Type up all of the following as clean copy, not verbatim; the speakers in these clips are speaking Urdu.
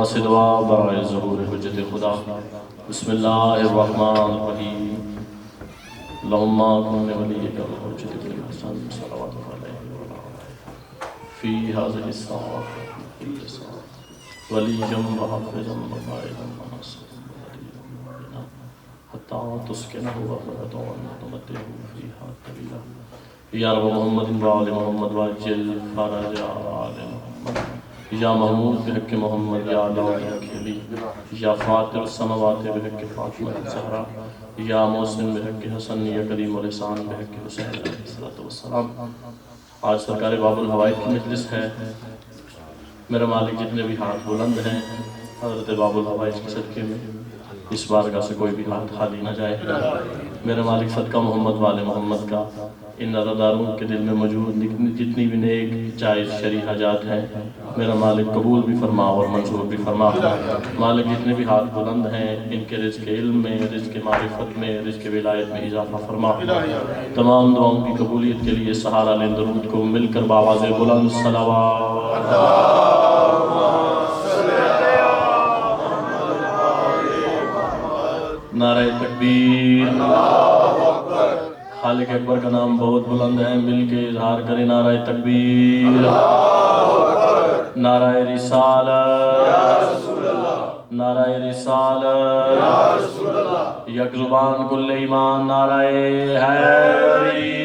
دعا سے دعا برائے ظہور حجت خدا. بسم اللہ الرحمن الرحیم. اللہم کن ولیک الحجت بن الحسن صلوات علیہ فی هذه الساعة وليا وحافظا وقائدا وناصرا وليا حتى تسكنه أرضا وتمتعه فيها طويلا. یا رب محمد وآل محمد واجل فرج آل محمد. یا محمود بحق محمد یا اللہ بحق علی. یا فاطر السماوات بحق فاطمہ الزہرا. یا محسن بحق حسن. یا کریم الحسان بحق حسین علیہ السلام. آج سرکار باب الحوائج کی مجلس ہے. میرے مالک جتنے بھی ہاتھ بلند ہیں حضرت باب الحوائج کے صدقے میں اس بارگاہ سے کوئی بھی ہاتھ خالی نہ جائے. میرے مالک صدقہ محمد والے محمد کا ان نظرداروں کے دل میں موجود جتنی بھی نیک جائز شرعی حاجات ہیں میرا مالک قبول بھی فرما اور منظور بھی فرما. مالک جتنے بھی ہاتھ بلند ہیں ان کے رزق علم میں، رزق معرفت میں، رزق ولایت میں اضافہ فرما. تمام دعاؤں کی قبولیت کے لیے سہارا لیں درود کو مل کر بآواز بلند صلوات. نعرہ تکبیر. خالق اکبر کا نام بہت بلند ہے، مل کے اظہار کریں نعرہ تکبیر. نعرہ رسالت. نعرہ رسالت. یک زبان کل ایمان. نعرہ حیدری.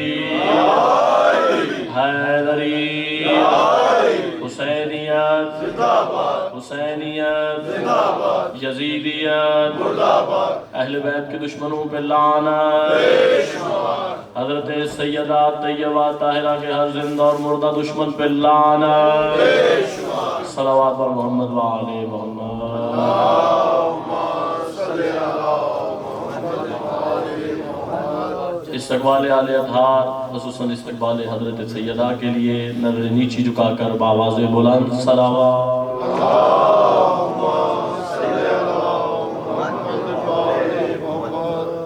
حیدری. حسینیت. حسینیت. یزیدیت. اہل بیت کے دشمنوں پہ لعنت. حضرت سیدہ طیبہ طاہرہ کے ہر زندہ اور مردہ دشمن پہ لعنت. صلوات بر محمد وآل محمد. استقبال آل اطہار خصوصاً استقبال حضرت سیدہ کے لیے نظر نیچی جھکا کر بآواز بلند صلوات.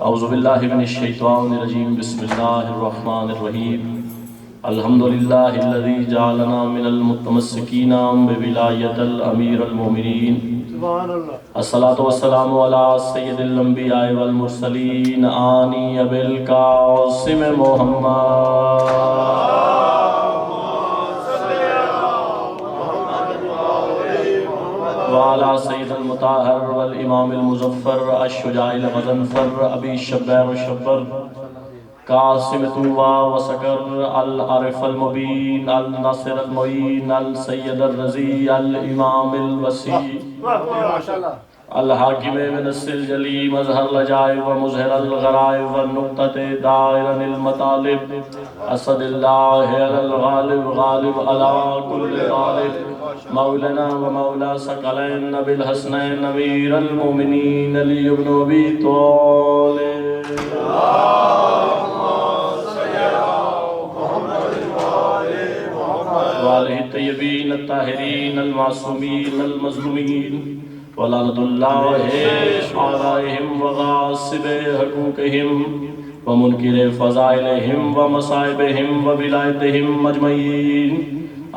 اعوذ باللہ من الشیطان الرجیم. بسم اللہ الرحمن الرحیم. الحمدللہ الذی جعلنا من المتمسکین بولایت الامیر المؤمنین. الصلاة والسلام علی سید الانبیاء والمرسلین آنی بالقاسم محمد. وعلى سید المطہر والامام المظفر الشجاع الغضنفر ابی شبیر الشبر قاسم طوبہ وسکر العارف المبین الناصر المعین السید الرضی الامام الوسیع الحاکم من السلجلی مظہر لجائب ومظہر الغرائب والنقطة دائرا المطالب اسد اللہ علی الغالب غالب علی کل غالب مولانا و مولا ثقلین نبی الحسنین امیر المومنین علی بن ابی طالب. وآلہ الطیبین الطاہرین المعصومین المظلومین ولعنت اللہ علیہم وغاصب حقوقہم ومنکر فضائلہم ومصائبہم وولایتہم مجمعین.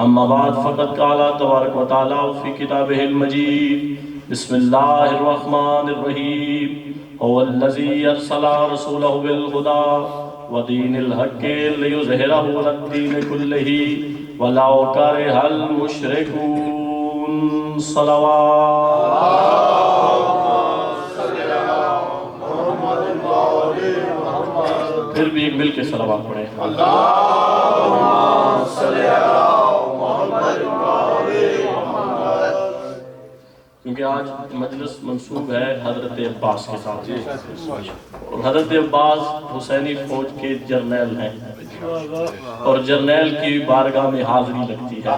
اما بعد فقد قال تبارک و تعالی فی کتابہ المجید. بسم اللہ الرحمن الرحیم. هو الذی ارسل رسولہ بالہدی ودین الحق لیظہرہ علی الدین کلہ ولو کرہ المشرکون. صلوات. پھر بھی ایک مل کے صلوات پڑھیں. اللہم صلی علی محمد. کیونکہ آج مجلس منسوب ہے حضرت عباس کے ساتھ اور حضرت عباس حسینی فوج کے جرنیل ہیں اور جرنیل کی بارگاہ میں حاضری لگتی ہے.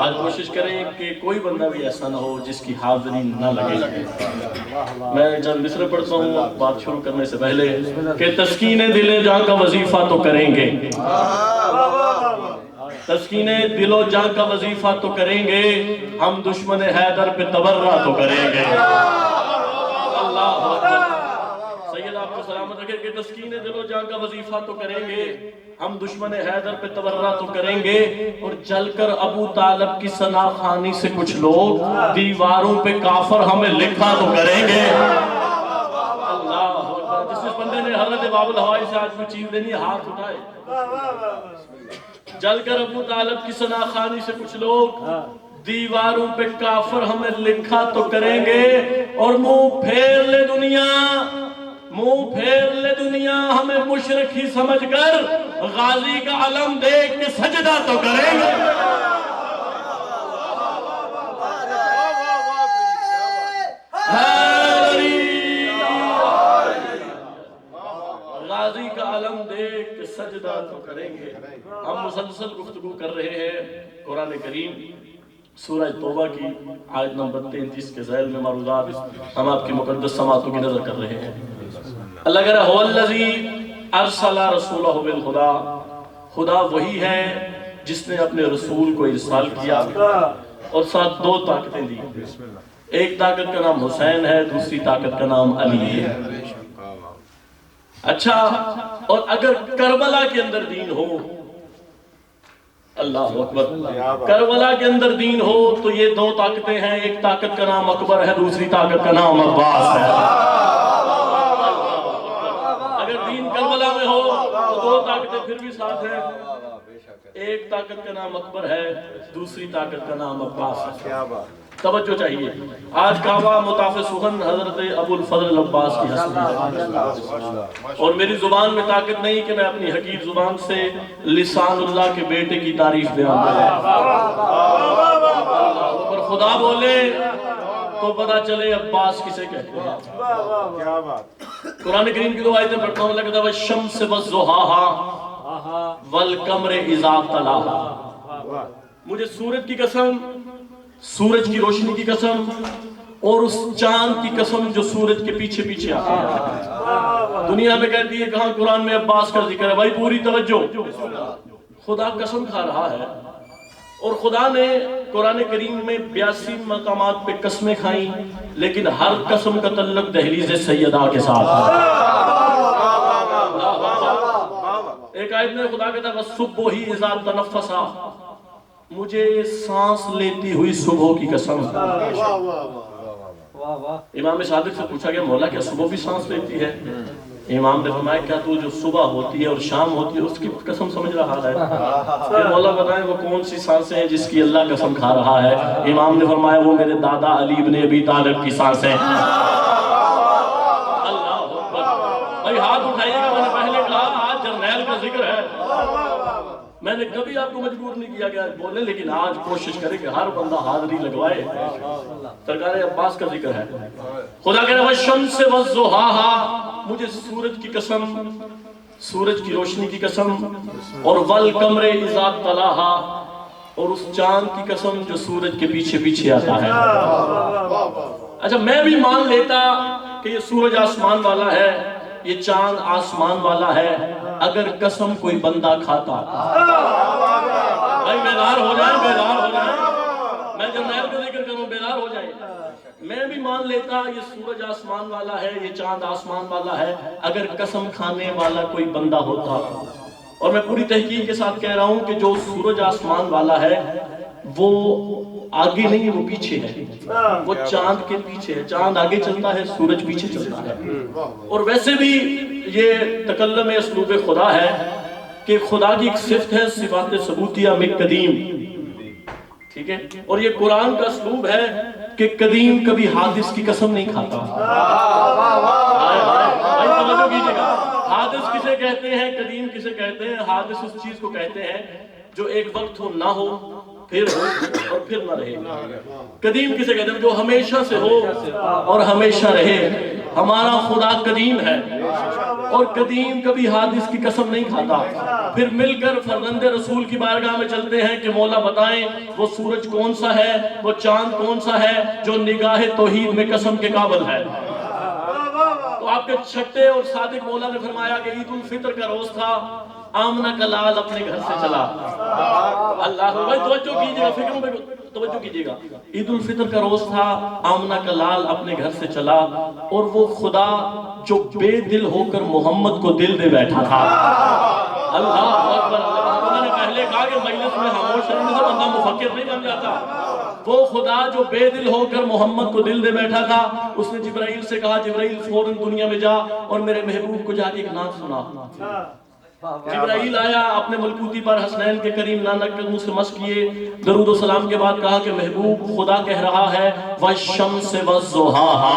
آج کوشش کریں کہ کوئی بندہ بھی ایسا نہ ہو جس کی حاضری نہ لگے. میں چند مصرع پڑھتا ہوں بات شروع کرنے سے پہلے کہ تسکین دل جاں کا وظیفہ تو کریں گے. تسکین دل و جاں کا وظیفہ تو کریں گے، ہم دشمن حیدر پہ تبرہ تو کریں گے. اللہ سید آپ کو سلامت رکھے کہ تسکین دل و جان کا وظیفہ تو کریں گے، ہم دشمن حیدر پہ تبرہ تو کریں گے، اور جل کر ابو طالب کی ثنا خوانی سے کچھ لوگ دیواروں پہ کافر ہمیں لکھا تو کریں گے۔ اللہ اکبر۔ جس بندے نے حضرت باب الہوائی سے آج کوئی چیز دینی ہے ہاتھ اٹھائے۔ جل کر ابو طالب کی ثنا خوانی سے کچھ لوگ دیواروں پہ کافر ہمیں لکھا تو کریں گے، اور منہ پھیر لے دنیا، منہ پھیر لے دنیا ہمیں مشرک ہی سمجھ کر غازی کا علم دیکھ کے سجدہ تو کریں گے۔ غازی کا علم دیکھ کے سجدہ تو کریں گے۔ ہم مسلسل گفتگو کر رہے ہیں قرآن کریم سورہ توبہ کی آیت نمبر 33 کے ذیل میں معروضات ہم آپ کی مقدس سماعتوں کی نظر کر رہے ہیں۔ اللہ کہہ رہا ہے الذی ارسل رسولہ بالہدی، خدا وہی ہے جس نے اپنے رسول کو ارسال کیا اور ساتھ دو طاقتیں دی۔ ایک طاقت کا نام حسین ہے، دوسری طاقت کا نام علی ہے۔ اچھا، اور اگر کربلا کے اندر دین ہو، اللہ اکبر، کربلا کے اندر دین ہو تو یہ دو طاقتیں ہیں، ایک طاقت کا نام اکبر ہے، دوسری طاقت کا نام عباس ہے۔ اگر دین کربلا میں ہو تو دو طاقتیں پھر بھی ساتھ ہیں، ایک طاقت کا نام اکبر ہے، دوسری طاقت کا نام عباس ہے۔ توجہ چاہیے، آج کعبہ مطاف سخن حضرت ابو الفضل عباس کی حسنی ہے، اور میری زبان میں طاقت نہیں کہ میں اپنی حقیر زبان سے لسان اللہ کے بیٹے کی تعریف بیان کروں، اور خدا بولے تو پتا چلے عباس کسے کہتے ہیں۔ قرآن کریم کی دو آیتیں پڑھتا ہوں، لگتا ہے والشمس والضحاہا والقمر اذا تلاہا، مجھے سورج کی قسم، سورج کی روشنی کی قسم، اور اس چاند کی قسم جو سورج کے پیچھے پیچھے آتا ہے۔ دنیا میں کہتی ہے کہاں قرآن میں عباس کا ذکر ہے، بھائی پوری توجہ، خدا قسم کھا رہا ہے، اور خدا نے قرآن کریم میں 82 مقامات پہ قسمیں کھائیں، لیکن ہر قسم کا تعلق دہلیز سیدہ کے ساتھ ہے۔ ایک آیت میں خدا کہتا ہے وَالصُّبْحِ اِذَا تَنَفَّسَ، مجھے سانس لیتی ہوئی صبح کی قسم۔ امام صادق سے پوچھا گیا مولا کیا صبح بھی سانس لیتی ہے؟ امام نے فرمایا کیا تو جو صبح ہوتی ہے اور شام ہوتی ہے اس کی قسم سمجھ رہا ہے؟ پھر مولا بتائیں وہ کون سی سانسیں ہیں جس کی اللہ قسم کھا رہا ہے؟ امام نے فرمایا وہ میرے دادا علی بن ابی طالب کی سانسیں۔ اللہ اکبر۔ بھائی ہاتھ اٹھائیے گا، میں نے پہلے کہا آج جرنیل کا ذکر ہے، میں نے کبھی آپ کو مجبور نہیں کیا گیا بولے، لیکن آج کوشش کرے کہ ہر بندہ حاضری لگوائے۔ سرکار عباس کا ذکر ہے، خدا کہہ رہا ہے والشمس والضحاہا، مجھے سورج کی قسم، سورج کی روشنی کی قسم، اور والقمر اذا تلاہا، اور اس چاند کی قسم جو سورج کے پیچھے پیچھے آتا ہے۔ اچھا میں بھی مان لیتا کہ یہ سورج آسمان والا ہے، یہ چاند آسمان والا ہے، اگر قسم کوئی بندہ کھاتا۔ بھائی بیدار ہو جائیں، بیدار ہو جائیں، میں جرنیل کا ذکر کروں، بیدار ہو جائیں۔ میں بھی مان لیتا یہ سورج آسمان والا ہے، یہ چاند آسمان والا ہے، اگر قسم کھانے والا کوئی بندہ ہوتا۔ اور میں پوری تحقیق کے ساتھ کہہ رہا ہوں کہ جو سورج آسمان والا ہے وہ آگے نہیں، وہ پیچھے ہے، وہ چاند کے پیچھے ہے، چاند آگے چلتا ہے، سورج پیچھے چلتا ہے۔ اور ویسے بھی یہ تکلم اسلوب خدا ہے کہ خدا کی ایک صفت ہے صفات ثبوتیہ میں قدیم، ٹھیک ہے، اور یہ قرآن کا اسلوب ہے کہ قدیم کبھی حادث کی قسم نہیں کھاتا۔ بھائی توجہ کیجئے گا، حادث کسے کہتے ہیں، قدیم کسے کہتے ہیں؟ حادث اس چیز کو کہتے ہیں جو ایک وقت ہو نہ ہو، پھر ہو اور پھر نہ رہے۔ قدیم کسے کہتے ہیں؟ جو ہمیشہ سے ہو اور ہمیشہ رہے۔ ہمارا خدا قدیم ہے، اور قدیم کبھی حادث کی قسم نہیں کھاتا۔ پھر مل کر فرزند رسول کی بارگاہ میں چلتے ہیں کہ مولا بتائیں وہ سورج کون سا ہے، وہ چاند کون سا ہے جو نگاہ توحید میں قسم کے قابل ہے؟ تو آپ کے چھٹے اور صادق مولا نے فرمایا کہ عید الفطر کا روز تھا، آمنہ کا لال اپنے گھر سے چلا. اللہ بھائی توجہ کیجئے گا, فکروں پہ توجہ کیجئے گا. عید الفطر کا روز تھا, آمنہ کا لال اپنے گھر سے چلا, اور وہ خدا جو بے دل ہو کر محمد کو دل دے بیٹھا تھا. اللہ اکبر. انہوں نے پہلے کہا کہ مجلس میں خاموش رہنے سے بندہ مفکر نہیں بن جاتا. وہ خدا جو بے دل ہو کر محمد کو دل دے بیٹھا تھا, اس نے جبرائیل سے کہا جبرائیل فوراً دنیا میں جا اور میرے محبوب کو جا کے ایک نعت سنا. جبرائیل آیا, اپنے ملکوتی پر حسنین کے کریم نانک قدموں سے مس کیے, درود و سلام کے بعد کہا کہ محبوب خدا کہہ رہا ہے والشمس والضحاہا,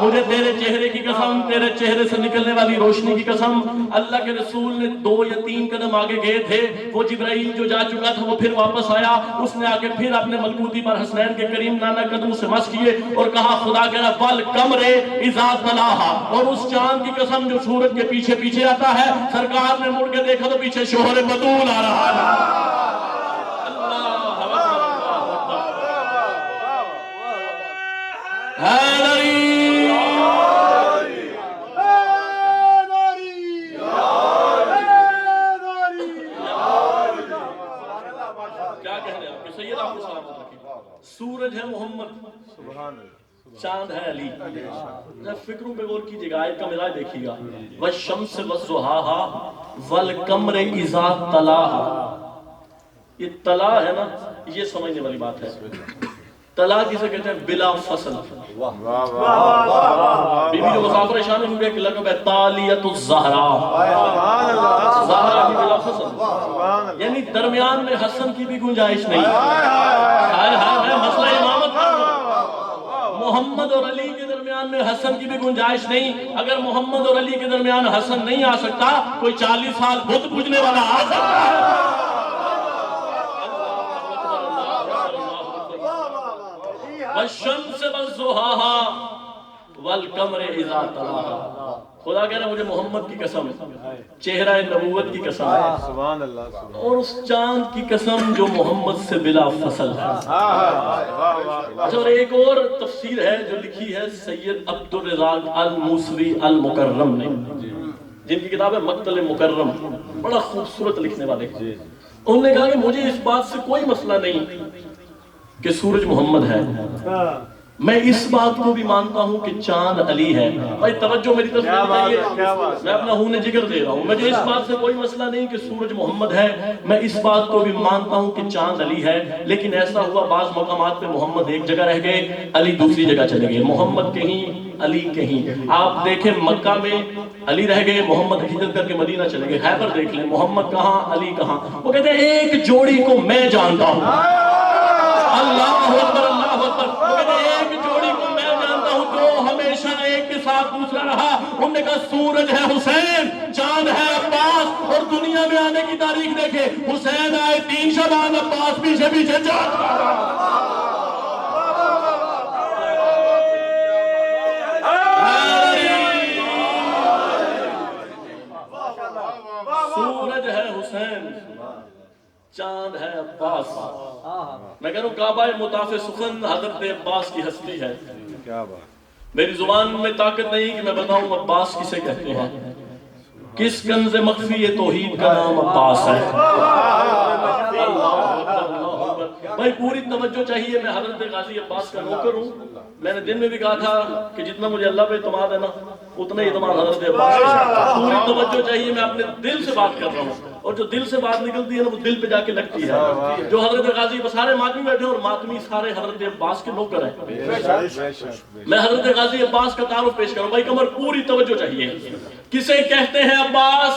مجھے تیرے چہرے کی قسم, تیرے چہرے سے نکلنے والی روشنی کی قسم. اللہ کے رسول نے 2 یا 3 قدم آگے گئے تھے, وہ جبرائیل جو جا چکا تھا وہ پھر واپس آیا. اس نے آگے پھر اپنے ملکوتی پر حسنین کے کریم نانک قدموں سے مس کیے اور کہا خدا کہہ رہا والقمر اذا تلاہا, اور اس چاند کی قسم جو سورج کے پیچھے پیچھے آتا ہے. سرکار نے مڑ کے دیکھا تو پیچھے شوہر بطول آ رہا ہے. سورج ہے محمد, چاند ہے علی. فکروں پہ غور کیجئے گا, آیت کا مزاج دیکھیے گا. والشمس والضحاہا والقمر اذا تلاہا. یہ تلا ہے نا, یہ سمجھنے والی بات ہے. تلا کسے کہتے ہیں؟ بلا فصل. بی بی جو مسافر شان ان کے ایک لقب ہے تالیت الزہرا, زہرا کی بلا فصل, یعنی درمیان میں حسن کی بھی گنجائش نہیں. مسئلہ امامت محمد اور علی کے درمیان میں حسن کی بھی گنجائش نہیں. اگر محمد اور علی کے درمیان حسن نہیں آ سکتا, کوئی 40 سال بت پوجنے والا آ سکتا ہے. والشمس والضحاہا والقمر اذا تلاہا. خدا کہہ رہا ہے مجھے محمد کی قسم, چہرہ نبوت کی قسم, اور اس چاند کی قسم جو محمد سے بلا فصل ہے. اچھا, اور ایک اور تفسیر ہے جو لکھی ہے سید عبدالرزاق الموسوی المکرم نے, جن کی کتاب ہے مقتل مکرم, بڑا خوبصورت لکھنے والے. انہوں نے کہا کہ مجھے اس بات سے کوئی مسئلہ نہیں کہ سورج محمد ہے, میں اس بات کو بھی مانتا ہوں کہ چاند علی ہے. بھائی توجہ میری طرف سے, میں اپنا خون جگر دے رہا ہوں. مجھے اس بات سے کوئی مسئلہ نہیں کہ سورج محمد ہے, میں اس بات کو بھی مانتا ہوں کہ چاند علی ہے. لیکن ایسا ہوا بعض مقامات پہ محمد ایک جگہ رہ گئے, علی دوسری جگہ چلے گئے. محمد کہیں علی کہیں. آپ دیکھیں مکہ میں علی رہ گئے, محمد ہجرت کر کے مدینہ چلے گئے. خیبر دیکھ لیں, محمد کہاں علی کہاں. وہ کہتے ہیں ایک جوڑی کو میں جانتا ہوں. اللہ اکبر, اللہ اکبر. وہ کہتے ہیں ایک جوڑی کو میں جانتا ہوں جو ہمیشہ ایک کے ساتھ دوسرا رہا. انہوں نے کہا سورج ہے حسین, چاند ہے عباس, اور دنیا میں آنے کی تاریخ دیکھے, حسین آئے 3 شعبان, عباس پیچھے پیچھے چاند. سورج ہے حسین, چاند ہے عباس. میں کہہ رہا ہوں کعبہ مطاف سخن حضرت عباس کی ہستی ہے. میری زبان میں طاقت نہیں کہ میں بتاؤں عباس کسے کہتے ہیں. کس کنز مخفی توحید کا نام عباس ہے. بھائی پوری توجہ چاہیے. میں حضرت غازی عباس کا نوکر ہوں. میں نے دن میں بھی کہا تھا کہ جتنا مجھے اللہ پہ اعتماد ہے نا, اتنا ہی اعتماد حضرت عباس کا. پوری توجہ چاہیے. میں اپنے دل سے بات کر رہا ہوں, اور جو دل سے بات نکلتی ہے نا وہ دل پہ جا کے لگتی ہے. جو حضرت غازی, سارے ماتمی بیٹھے اور ماتمی سارے حضرت عباس کے نوکر ہیں. میں حضرت غازی عباس کا تعارف پیش کروں. بھائی کمر پوری توجہ چاہیے. کسے کہتے ہیں عباس؟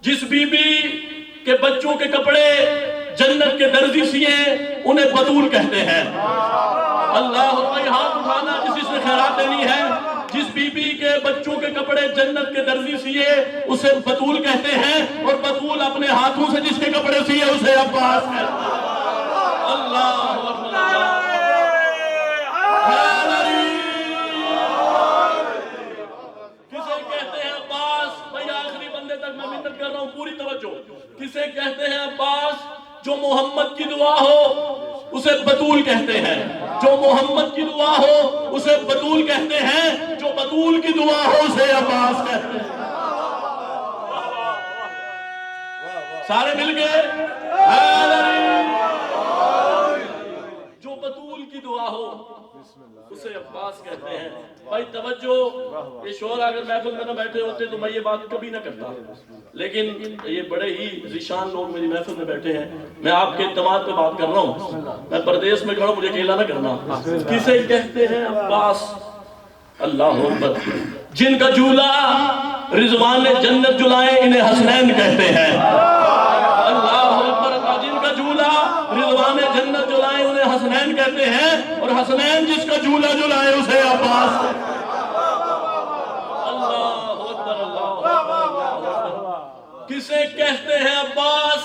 جس بی بی کے بچوں کے کپڑے جنت کے درزی سیے انہیں بطول کہتے ہیں. اللہ بھائی ہاتھ اٹھانا جس نے خیرات دینی ہے. جس بی بی کے بچوں کے کپڑے جنت کے درزی سیے اسے بطول کہتے ہیں, اور بطول اپنے ہاتھوں سے جس کے کپڑے سیے اسے عباس کہتے ہیں. اللہ کسے کہتے ہیں عباس؟ بھائی آخری بندے تک میں منت کر رہا ہوں, پوری توجہ. کسے کہتے ہیں عباس؟ جو محمد کی دعا ہو اسے بطول کہتے ہیں. جو محمد کی دعا ہو اسے بطول کہتے ہیں. جو بطول کی دعا ہو اسے عباس کہتے ہیں. سارے مل گئے جو بطول کی دعا ہو اسے عباس کہتے ہیں. بھائی توجہ، یہ شور اگر محفل میں نہ بیٹھے ہوتے تو میں یہ بات کبھی نہ کرتا، لیکن یہ بڑے ہی ذیشان لوگ میری محفل میں بیٹھے ہیں. میں آپ کے اعتماد پہ بات کر رہا ہوں. میں پردیس میں کھڑا ہوں، مجھے اکیلا نہ کرنا. کسے کہتے ہیں عباس؟ اللہ اکبر. جن کا جھولا رضوان جنت جلائے انہیں حسنین کہتے ہیں. اللہ اکبر. جن کا جھولا رضوان جنت جلائے انہیں حسنین کہتے ہیں، اور حسنین جس کا جھولا جلائے اسے عباس. اللہ اکبر. اللہ کسے کہتے ہیں عباس؟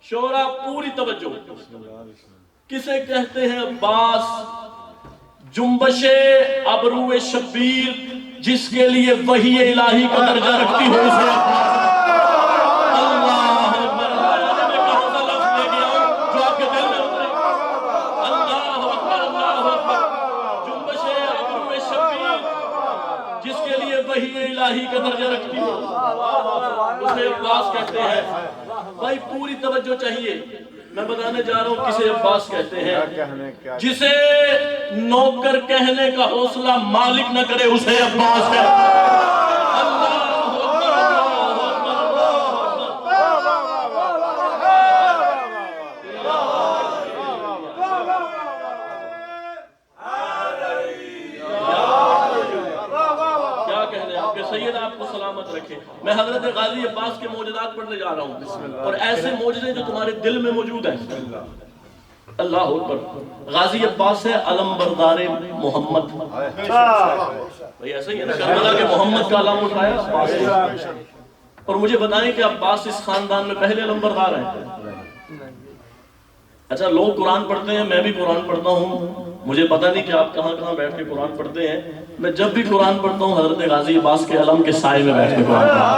شورا پوری توجہ. کسے کہتے ہیں عباس؟ جنبش ابرو شبیر جس کے لیے وحی الہی کا درجہ رکھتی ہو اسے عباس. اللہ اکبر. میں کہاں سے لفظ لے گیا ہوں جو آپ کے دل میں اترے؟ اللہ اکبر. اللہ اکبر. جنبش ابرو شبیر جس کے لیے وحی الہی کا درجہ رکھتی ہو اسے عباس کہتے ہیں. بھائی پوری توجہ چاہیے. میں بتانے جا رہا ہوں کسے عباس کہتے ہیں. جسے نوکر کہنے کا حوصلہ مالک نہ کرے اسے عباس کہتے ہیں. اللہ اکبر. کیا کہنے آپ کے سید آپ کو سلامت رکھے. میں حضرت غازی عباس کے معجزات پڑھنے جا رہا ہوں، اور ایسے معجزے جو تمہارے دل میں موجود ہیں. اللہ اکبر. غازی عباس ہے علم بردار محمد. بھئی ایسا ہی ہے نا، کربلا کے محمد کا علم اٹھایا عباس نے. اور مجھے بتائیں کہ عباس اس خاندان میں پہلے علم بردار ہیں. اچھا لوگ قرآن پڑھتے ہیں، میں بھی قرآن پڑھتا ہوں. مجھے پتہ نہیں کہ آپ کہاں کہاں بیٹھ کے قرآن پڑھتے ہیں. میں جب بھی قرآن پڑھتا ہوں حضرت غازی عباس کے علم کے سائے میں بیٹھ کے قرآن پڑھتا ہوں.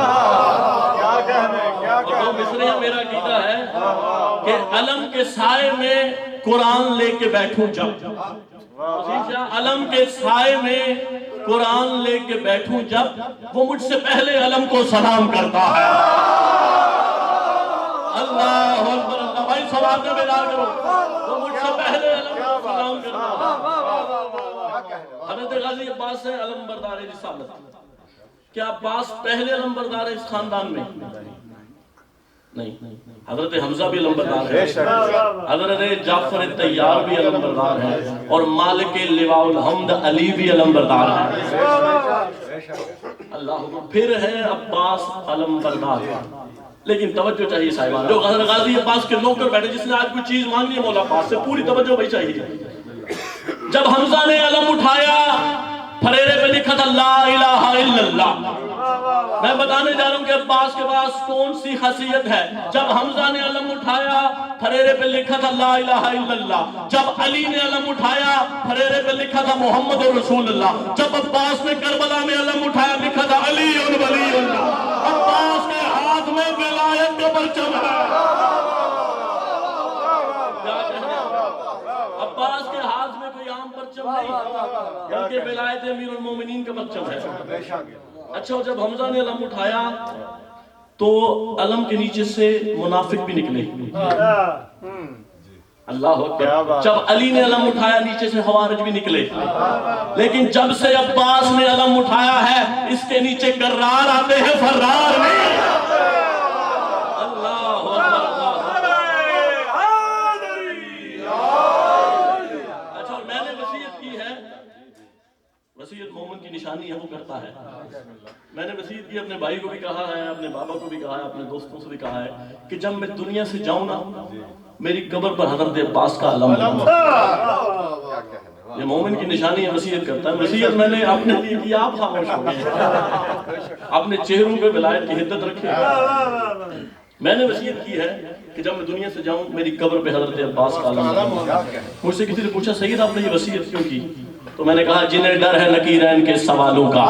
اور مصریہ میرا عقیدہ ہے کہ علم کے سائے میں قرآن لے کے بیٹھوں جب، علم کے سائے میں قرآن لے کے بیٹھوں جب، وہ مجھ سے پہلے علم کو سلام کرتا ہے. اللہ اکبر. اللہ بھائی سواب میں بیدار کرو. وہ مجھ سے پہلے علم کو سلام کرتا ہے. حضرت غازی عباس ہے علم بردار رسالت. کیا عباس پہلے علم بردار ہے اس خاندان میں؟ نہیں. حضرت حمزہ بھی علم بردار ہے، حضرت جعفر طیار بھی علم بردار ہے، اور مالک لواء الحمد علی بھی علم بردار ہے. اللہ. پھر ہے عباس علم بردار. لیکن توجہ چاہیے صاحبان. جو غازی عباس کے نوکر بیٹھے، جس نے آج کوئی چیز مانگنی ہے مولا عباس سے، پوری توجہ بھائی چاہیے. جب حمزہ نے علم اٹھایا پھریرے پہ لکھا تھا لا الہ الا اللہ. میں بتانے جا رہا ہوں کہ عباس کے پاس کون سی خاصیت ہے. جب حمزہ نے علم اٹھایا پھریرے پہ لکھا تھا لا الہ الا اللہ. جب علی نے علم اٹھایا پھریرے پہ لکھا تھا محمد رسول اللہ. جب عباس نے کربلا میں علم اٹھایا لکھا تھا علی ولی اللہ. عباس کے ہاتھ میں ولایت کا پرچم ہے. عباس کے ہاتھ میں کوئی عام پرچم نہیں، بلکہ ولایت امیر المومنین کا پرچم ہے. اچھا جب حمزہ نے علم اٹھایا تو علم کے نیچے سے منافق بھی نکلے. اللہ اکبر. جب علی نے علم اٹھایا نیچے سے خوارج بھی نکلے. لیکن جب سے عباس نے علم اٹھایا ہے اس کے نیچے کرار آتے ہیں، فرار نہیں. وصیت مومن کی نشانی ہے وہ کرتا ہے. میں نے وصیت کی، اپنے بھائی کو بھی کہا ہے، اپنے بابا کو بھی کہا ہے، اپنے دوستوں سے بھی کہا ہے کہ جب میں دنیا سے جاؤں نا میری قبر پر حضرت عباس کا علم لگا. یہ مومن کی نشانی ہے، وصیت کرتا ہے. وصیت میں نے اپنے لیے کی، آپ خاموش ہو گئے. اپنے چہروں پہ ولایت کی حدت رکھے. میں نے وصیت کی ہے کہ جب میں دنیا سے جاؤں میری قبر پہ حضرت عباس کا علم لگا. مجھ سے کسی نے پوچھا سید آپ نے یہ وصیت کیوں کی؟ تو میں نے کہا جنہیں ڈر ہے نکیرین کے سوالوں کا.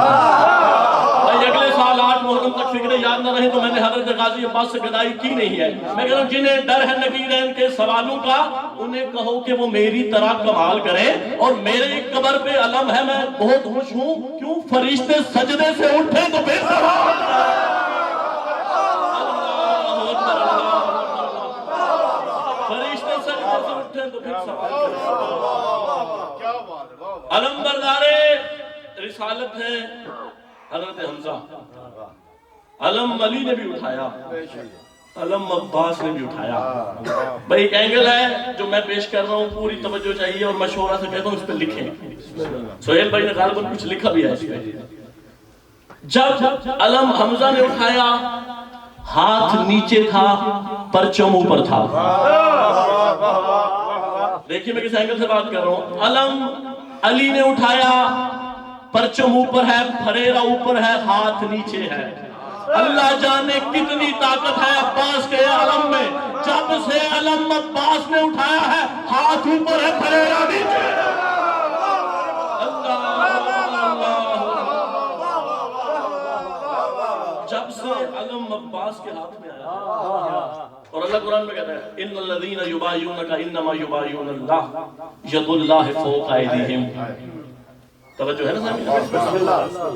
اگلے سال 8 محرم تک فکریں یاد نہ رہے تو میں نے حضرت غازی عباس سے گدائی کی نہیں ہے. میں کہہ رہا ہوں جنہیں ڈر ہے نکیرین کے سوالوں کا انہیں کہو کہ وہ میری طرح کمال کرے. اور میرے قبر پہ علم ہے، میں بہت خوش ہوں. کیوں؟ فرشتے سجدے سے اٹھے تو بے سوال. علم بردار رسالت ہے حضرت حمزہ، علم علی نے بھی اٹھایا، علم عباس نے بھی اٹھایا۔ بھائی ایک اینگل ہے جو میں پیش کر رہا ہوں، پوری توجہ چاہیے اور مشورہ سے کہتا ہوں اس پہ لکھیں۔ سہیل بھائی نے غالباً کچھ لکھا بھی ہے اس پہ۔ جب علم حمزہ نے اٹھایا، ہاتھ نیچے تھا، پرچم اوپر تھا۔ دیکھیے میں کس اینگل سے بات کر رہا ہوں۔ علم علی نے اٹھایا، پرچم اوپر ہے، پھریرا اوپر ہے، ہاتھ نیچے ہے۔ اللہ جانے کتنی طاقت ہے عباس کے علم میں، جب سے علم عباس نے اٹھایا ہے، ہاتھ اوپر ہے، پھریرا نیچے ہے۔ جب سے علم عباس کے ہاتھ میں آیا، اور اللہ قرآن میں کہتا ہے ان الذین یبایعونک انما یبایعون اللہ ید اللہ فوق ایدیہم۔ توجہ ہے نا سامنے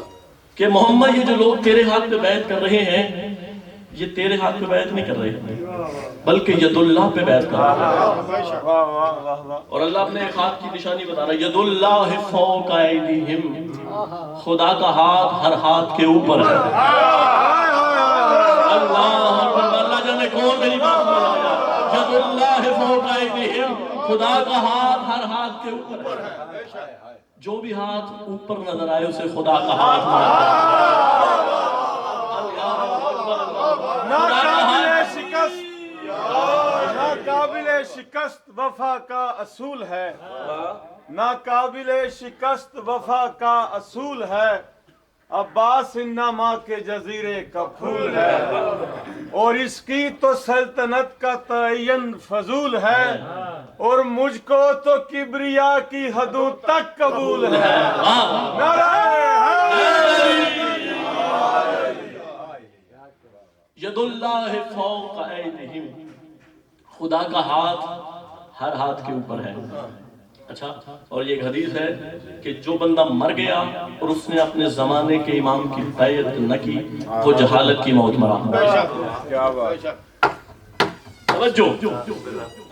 کہ محمد یہ جو لوگ تیرے ہاتھ پہ بیعت کر رہے ہیں، یہ تیرے ہاتھ پہ بیعت نہیں کر رہے بلکہ ید اللہ پہ بیعت کر رہے ہیں۔ اور اللہ اپنے ایک ہاتھ کی نشانی بتا رہا ہے، ید اللہ فوق ایدیہم، خدا کا ہاتھ ہر ہاتھ کے اوپر ہے۔ اللہ جانے کون میری بات سمجھ آیا۔ ید اللہ فوق ایدیہم، خدا کا ہاتھ ہر ہاتھ کے اوپر ہے۔ جو بھی ہاتھ اوپر نظر آئے اسے خدا کا ہاتھ مانتا ہے۔ ناقابل شکست وفا کا اصول ہے، ناقابل شکست وفا کا اصول ہے، عباس انما کے جزیرے کا پھول ہے، اور اس کی تو سلطنت کا تعین فضول ہے، اور مجھ کو تو کبریا کی حدود تک قبول ہے۔ ید اللہ فوق ایدیہم، خدا کا ہاتھ ہر ہاتھ کے اوپر ہے۔ اچھا، اور یہ ایک حدیث ہے کہ جو بندہ مر گیا اور اس نے اپنے زمانے کے امام کی بیعت نہ کی، وہ جہالت کی موت مرا۔ توجہ،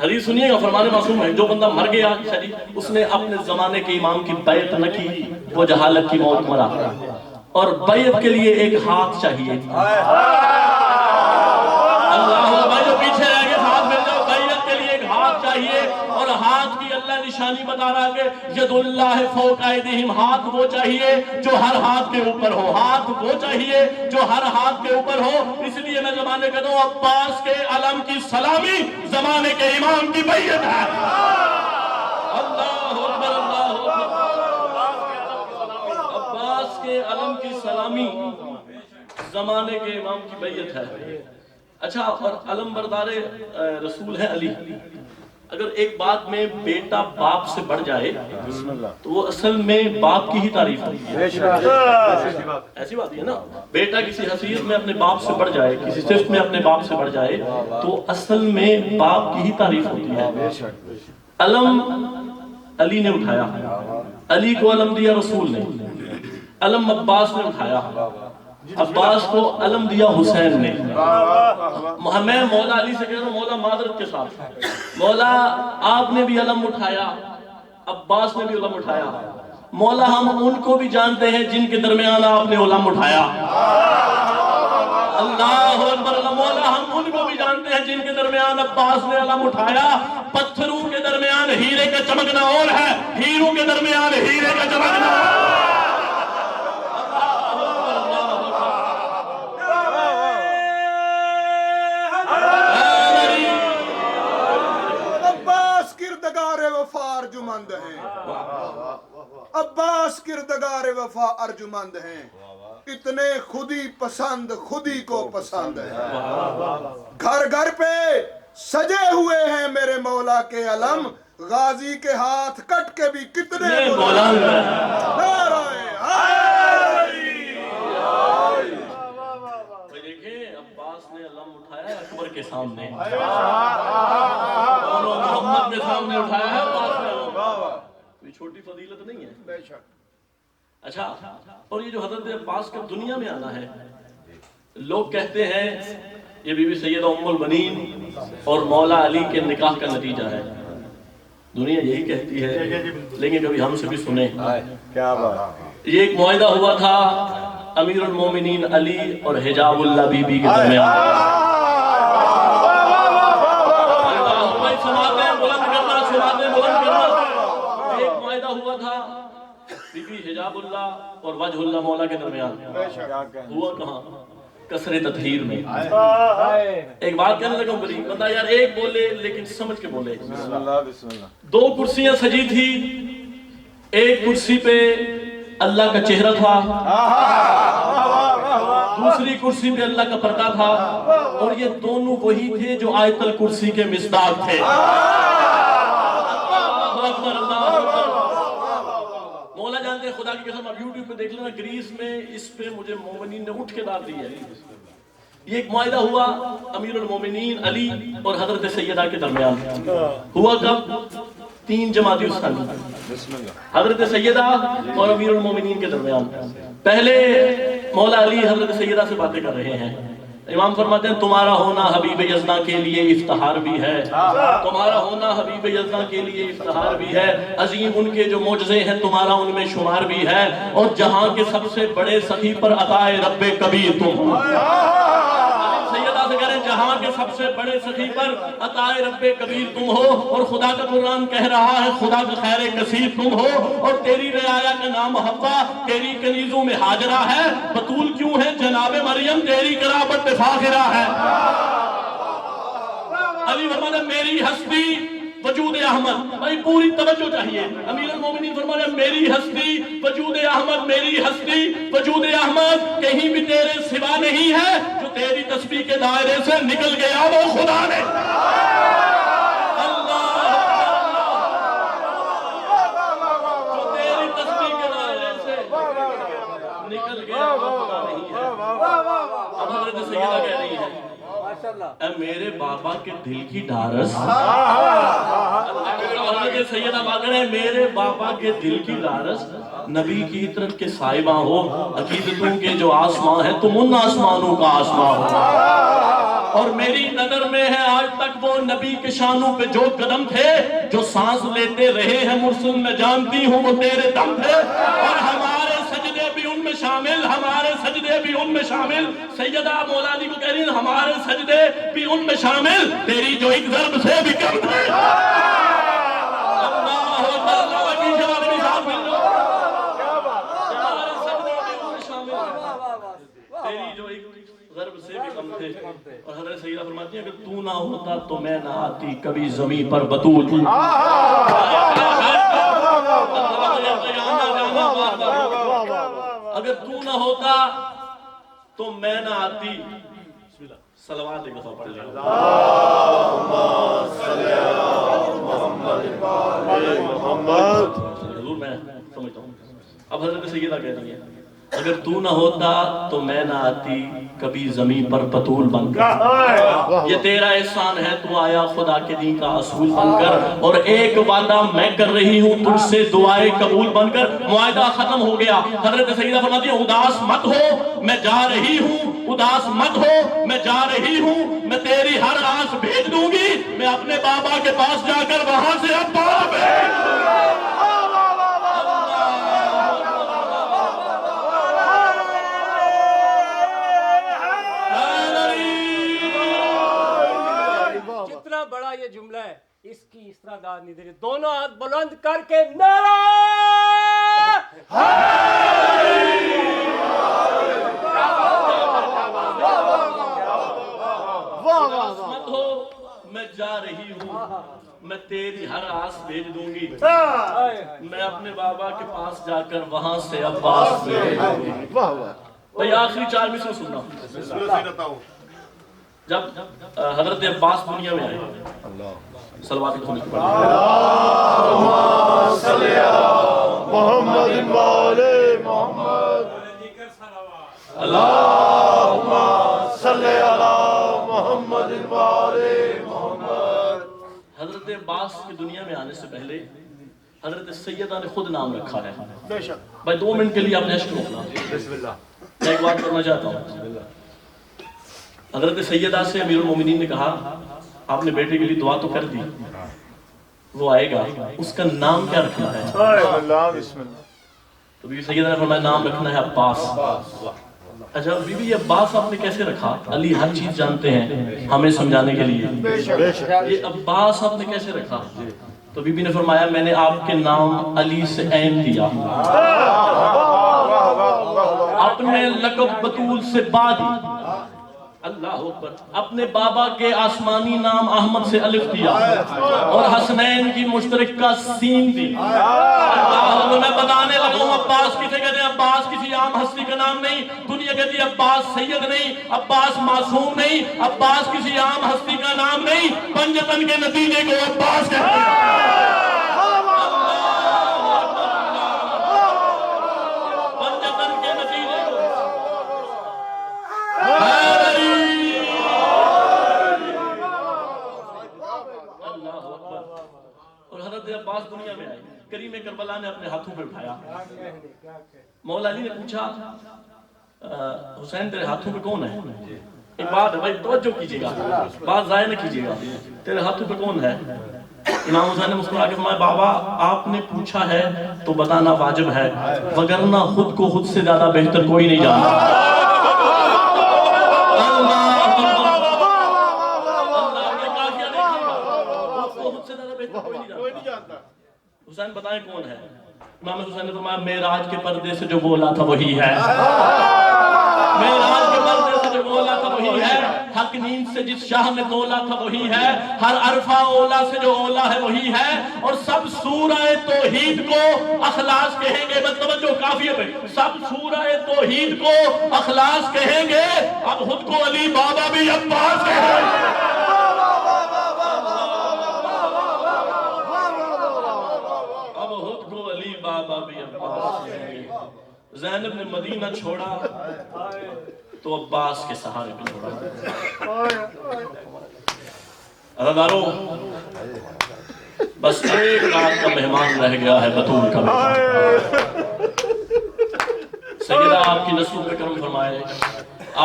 حدیث سنیے گا، فرمان معصوم ہے، جو بندہ مر گیا اس نے اپنے زمانے کے امام کی بیعت نہ کی، وہ جہالت کی موت مرا۔ اور بیعت کے لیے ایک ہاتھ چاہیے۔ اللہ بھائی جو پیچھے رہ گئے ہاتھ مل جاؤ، بیعت کے لیے ایک ہاتھ چاہیے، اور ہاتھ کی اللہ نشانی بتا رہا کہ ید اللہ فوق ایدیہم، ہاتھ وہ چاہیے جو ہر ہاتھ کے اوپر ہو، ہاتھ وہ چاہیے جو ہر ہاتھ کے اوپر ہو۔ اس لیے میں زمانے کہتا ہوں عباس کے علم کی سلامی زمانے کے امام کی بیعت ہے۔ اللہ اکبر، اللہ اکبر۔ عباس کے علم کی سلامی زمانے کے امام کی بیعت ہے۔ اچھا، اور علم بردار رسول ہے علی۔ اگر ایک بات میں بیٹا باپ سے بڑھ جائے تو وہ اصل میں باپ کی ہی تعریف ہوتی ہے۔ ایسی بات ہے نا، بیٹا کسی حیثیت میں اپنے باپ سے بڑھ جائے، کسی صفت میں اپنے باپ سے بڑھ جائے تو اصل میں باپ کی ہی تعریف ہوتی ہے۔ علم علی نے اٹھایا، علی کو علم دیا رسول نے، علم عباس نے اٹھایا، عباس کو علم دیا حسین نے۔ میں مولا علی سے کہہ رہا ہوں، مولا معذرت کے ساتھ، مولا آپ نے بھی علم اٹھایا، عباس نے بھی علم اٹھایا، مولا ہم ان کو بھی جانتے ہیں جن کے درمیان آپ نے علم اٹھایا۔ اللہ اکبر، مولا ہم ان کو بھی جانتے ہیں جن کے درمیان عباس نے علم اٹھایا۔ پتھروں کے درمیان ہیرے کا چمکنا اور ہے، ہیروں کے درمیان ہیرے کا چمکنا اور ہے۔ عباس کردگار وفا ارجمند ہیں، اتنے خودی پسند خودی کو پسند ہیں۔ گھر گھر پہ سجے ہوئے ہیں میرے مولا کے علم، غازی کے ہاتھ کٹ کے بھی کتنے بلند ہیں۔ دیکھیں عباس نے علم اٹھایا ہے اکبر کے سامنے، محمد کے سامنے اٹھایا ہے عباس نے علم۔ کوئی چھوٹی فضیلت نہیں ہے۔ اچھا، اور یہ جو حضرت عباس کا دنیا میں آنا ہے، لوگ کہتے ہیں یہ بی بی سیدہ ام البنین اور مولا علی کے نکاح کا نتیجہ ہے۔ دنیا یہی کہتی ہے، لیکن کبھی ہم سے بھی سنیں. کیا بات. یہ ایک معاہدہ ہوا تھا امیر المومنین علی اور حجاب اللہ بی بی کے درمیان. ایک معاہدہ ہوا تھا بی بی حجاب اللہ اور وجہ اللہ مولا کے درمیان. ہوا کہاں؟ کثر تطہیر میں. ایک بات کہنے لگا بڑی بندہ یار ایک بولے لیکن سمجھ کے بولے. بسم اللہ بسم اللہ. 2 کرسیاں سجی تھی، ایک کرسی پہ اللہ کا چہرہ تھا، دوسری کرسی پہ اللہ کا پردہ تھا، اور یہ دونوں وہی تھے جو آیت الکرسی کے مصداق تھے. مولا جانتے ہیں خدا کی قسم. آپ یوٹیوب پہ دیکھ لینا، گریس میں اس پہ مجھے مومنین نے اٹھ کے ڈال دی ہے. یہ ایک معاہدہ ہوا امیر المومنین علی اور حضرت سیدہ کے درمیان. ہوا کب؟ 3 جمادی الثانی، حضرت سیدہ اور امیر المومنین کے درمیان. پہلے مولا علی حضرت سیدہ سے باتیں کر رہے ہیں. امام فرماتے ہیں تمہارا ہونا حبیب یزداں کے لیے افتخار بھی ہے، تمہارا ہونا حبیب یزداں کے لیے افتخار بھی ہے. عظیم ان کے جو معجزے ہیں تمہارا ان میں شمار بھی ہے، اور جہاں کے سب سے بڑے سخی پر عطائے رب کبیر تم ہو. سیدہ سے کہہ رہے ہیں جہاں کے سب سے بڑے سخی پر عطائے رب کبیر تم ہو، اور خدا کا قرآن کہہ رہا ہے خدا کا خیر کثیر تم ہو. اور تیری رعایا کا نام حوا، تیری کنیزوں میں ہاجرہ ہے. بطول کیوں ہے جناب مریم، تیری قرابت فاخرہ ہے. علی فرماتا میری ہستی وجود احمد. بھائی پوری توجہ چاہیے. امیر المومنین فرماتے ہیں میری ہستی وجود احمد، میری ہستی وجود احمد کہیں بھی تیرے سوا نہیں ہے. جو تیری تسبیح کے دائرے سے نکل گیا وہ خدا نے. جو تیری تسبیح کے دائرے سے نکل گیا وہ خدا نہیں ہے. اب حضرت سیدہ کہہ رہی ہے اے میرے بابا کے دل کی ڈھارس. حضرت سیدہ بات کریں میرے بابا کے دل کی ڈھارس نبی کی طرف کے صاحبہ ہو. عقیدتوں کے جو آسمان ہے تم ان آسمانوں کا آسمان ہو. اور میری نظر میں ہے آج تک وہ نبی کے شانوں پہ جو قدم تھے جو سانس لیتے رہے ہیں مرسل میں جانتی ہوں وہ تیرے دم تھے. اور ہمارے سجدے بھی ان میں شامل، ہمارے سجدے بھی ان میں شامل. سیدہ مولا علی کو کہہ رہی ہیں ہمارے سجدے بھی ان میں شامل، تیری جو ایک ضرب سے بھی کم تھے. اللہ اکبر. پیچھے والے بھی ساتھ مل جاؤ. ہمارے سجدے بھی ان میں شامل، تیری جو ایک ضرب سے بھی کم تھے. اور حضرت سیدہ فرماتی ہیں اگر تو نہ ہوتا تو میں نہ آتی کبھی زمین پر بطول. اگر تو نہ ہوتا تو میں نہ آتی. صلوات ایک دفعہ پڑھ لیں. اللہم صلی علی محمد. حضور میں سمجھتا ہوں. اب حضرت سیدہ کہہ رہی ہیں اگر تو نہ ہوتا تو میں نہ آتی کبھی زمین پر بطول بن کر. یہ تیرا احسان ہے تو آیا خدا کے دین کا اصول بن کر. اور ایک وعدہ میں کر رہی ہوں تجھ سے دعائے قبول بن کر. معاہدہ ختم ہو گیا. حضرت سیدہ فرماتی ہیں اداس مت ہو میں جا رہی ہوں، اداس مت ہو میں جا رہی ہوں. میں تیری ہر آس بھیج دوں گی. میں اپنے بابا کے پاس جا کر وہاں سے عباس بھیج دوں گی. بڑا یہ جملہ ہے اس کی اس طرح داد نہیں دے رہی. دونوں ہاتھ بلند کر کے نعرہ مت ہو میں جا رہی ہوں. میں تیری ہر آس بھیج دوں گی. میں اپنے بابا کے پاس جا کر وہاں سے عباس بھیج دوں گی. بھئی آخری 4 مصرع سننا. جب حضرت عباس دنیا میں آئے صلوات کی خونی اللہم صلی علی محمد و آل محمد. اللہم صلی علی محمد و آل محمد. حضرت عباس کی دنیا میں آنے سے پہلے حضرت سیدہ نے خود نام رکھا ہے. بھائی 2 منٹ کے لیے آپ نے عشق روکنا. میں ایک بات کرنا چاہتا ہوں. حضرت سیدہ سے امیر المومنین نے کہا آپ نے بیٹے کے لیے دعا تو کر دی وہ آئے گا، اس کا نام کیا رکھنا ہے؟ بسم اللہ. تو بی بی سیدہ نے فرمایا نام رکھنا ہے عباس. اچھا بی بی عباس آپ نے کیسے رکھا؟ علی ہر چیز جانتے ہیں ہمیں سمجھانے کے لیے، یہ عباس آپ نے کیسے رکھا؟ تو بی بی نے فرمایا میں نے آپ کے نام علی سے عین دیا، اپنے لقب بطول سے با دی، اللہ اکبر، اپنے بابا کے آسمانی نام احمد سے الف دیا اور حسنین کی مشترکہ سین دی. اللہ، میں بتانے لگا ہوں عباس کسے کہتے ہیں؟ عباس کسی عام ہستی کا نام نہیں. دنیا کہتی ہے عباس سید نہیں، عباس معصوم نہیں، عباس کسی عام ہستی کا نام نہیں، پنجتن کے نتیجے کو عباس کہتے ہیں. پنجتن کے نتیجے کو اور حضرت عباس دنیا میں آئے. کریم کربلا نے اپنے ہاتھوں پہ اٹھایا. مولا علی نے پوچھا حسین تیرے ہاتھوں پہ کون ہے؟ ایک بات ہے بھائی توجہ کیجئے گا، بات ضائع نہ کیجئے گا، تیرے ہاتھوں پہ کون ہے؟ امام حسین نے مسکرا کے فرمایا بابا آپ نے پوچھا ہے تو بتانا واجب ہے، وگرنہ خود کو خود سے زیادہ بہتر کوئی نہیں جانتا. حسین بتائیں کون ہے؟ امام حسین نے فرمایا معراج کے پردے سے جو بولا تھا وہی ہے، معراج کے پردے سے جو بولا تھا وہی ہے، حق نیند سے جس شاہ نے تولا تھا وہی ہے، ہر عرفہ اولا سے جو اولا ہے وہی ہے، اور سب سورہ توحید کو اخلاص کہیں گے. مطلب جو کافی ہے سب سورہ توحید کو اخلاص کہیں گے. اب خود کو علی بابا بھی عباس کہیں گے. بابا بھی عباس کہیں گے. زینب نے مدینہ چھوڑا تو عباس کے سہارے پہ چھوڑا. عزادارو بس ایک رات کا مہمان رہ گیا ہے بطول کا مہمان. سیدہ آپ کی نسل پہ کرم فرمائے.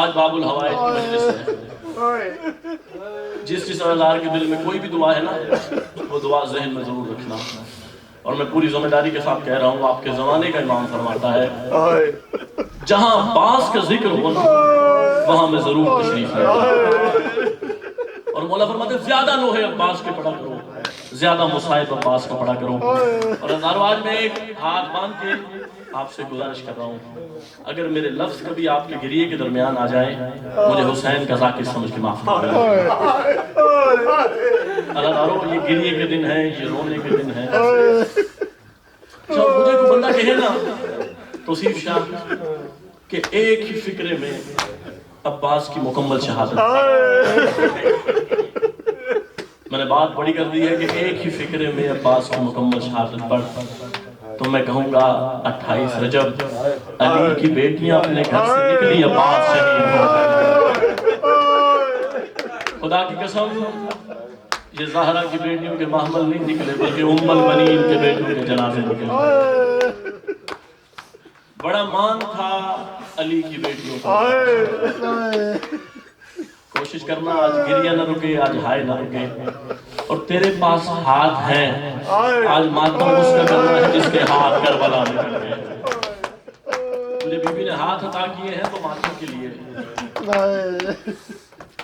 آج باب الحوائج کی مجلس ہے. جس عزادار کے دل میں کوئی بھی دعا ہے نا وہ دعا ذہن میں ضرور رکھنا. اور میں پوری ذمہ داری کے ساتھ کہہ رہا ہوں آپ کے زمانے کا امام فرماتا ہے جہاں عباس کا ذکر ہونا وہاں میں ضرور تشریف لے. اور مولا فرماتے ہیں زیادہ لوہے عباس کے پڑھا کرو، زیادہ مصائب عباس کا پڑھا کرو. اور ہزاروں آج میں ایک ہاتھ باندھ کے آپ سے گزارش کر رہا ہوں اگر میرے لفظ کبھی آپ کے گریے کے درمیان آ جائیں مجھے حسین کا ذاکر سمجھ کے معاف کر دیں. اللہ یہ گریے کے دن ہے، یہ رونے کے دن ہے. جب مجھے کوئی بندہ کہے نا توصیف شاہ کہ ایک ہی فکرے میں عباس کی مکمل شہادت، میں نے بات بڑی کر دی ہے کہ ایک ہی فکرے میں عباس کی مکمل شہادت پڑھ، تو میں کہوں گا 28 رجب علی کی بیٹیاں اپنے گھر سے نکلی عباس شہید ہو. خدا کی قسم یہ زہرا کی بیٹیوں کے محمل نہیں نکلے بلکہ ام البنین کے بیٹوں کے جنازے نکلے. بڑا مان تھا علی کی بیٹیوں کو. کوشش کرنا آج گریہ نہ رکے، آج ہائے نہ رکے. اور تیرے پاس ہاتھ ہیں، آج ماتم اس کا کرنا ہے جس کے ہاتھ کربلا میں کر گئے. مجھے بی بی نے ہاتھ عطا کیے ہیں تو ماتم کے لیے.